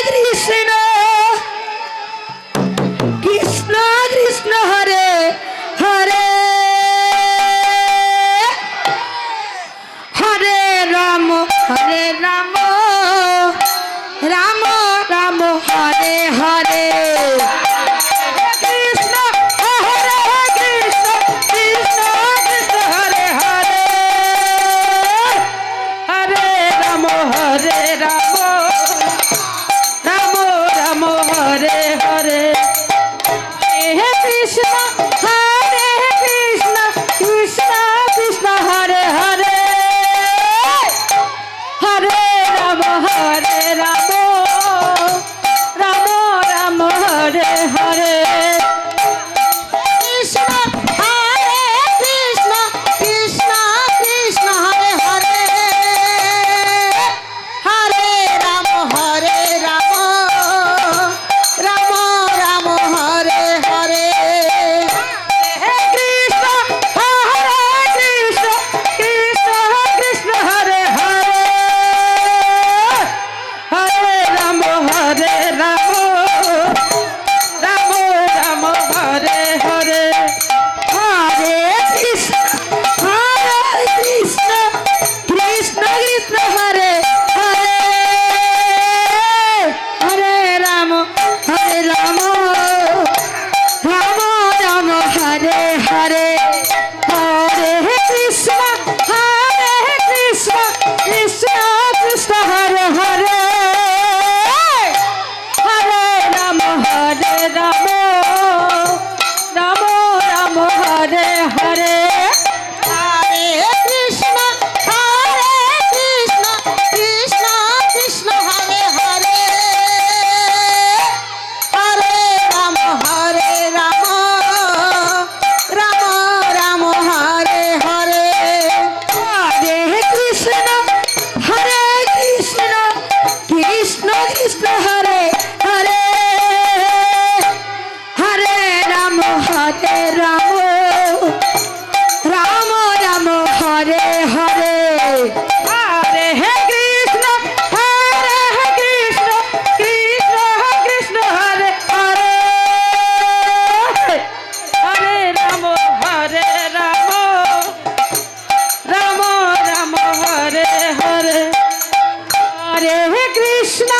Krishna Krishna Krishna Hare Hare Hare Ram Ram Ram Hare Hare Krishna হরে Krishna Krishna Krishna Hare Hare Hare Ram Ram Ram Hare Hare হে Krishna হরে Krishna Krishna Krishna Hare Hare Hare Ram Ram Ram Hare Hare Krishna হরে Krishna Krishna Krishna Hare Hare Hare Ram Ram Ram Hare Hare হে Krishna হরে Krishna Krishna Krishna Hare Hare Hare Ram Ram Ram Hare Hare Hare Krishna Krishna Krishna Hare Hare Hare Ram Ram Ram Hare Hare Hare Krishna Krishna Krishna Hare Hare Hare Ram Ram Ram Hare Hare Hare Krishna Krishna Krishna Hare Hare Hare Ram Ram Hare Hare Hare Krishna Krishna Krishna Hare Hare Hare Ram Ram Ram Hare Hare Hare Krishna Krishna Krishna Hare Hare Hare Ram Ram Hare Hare Hare Krishna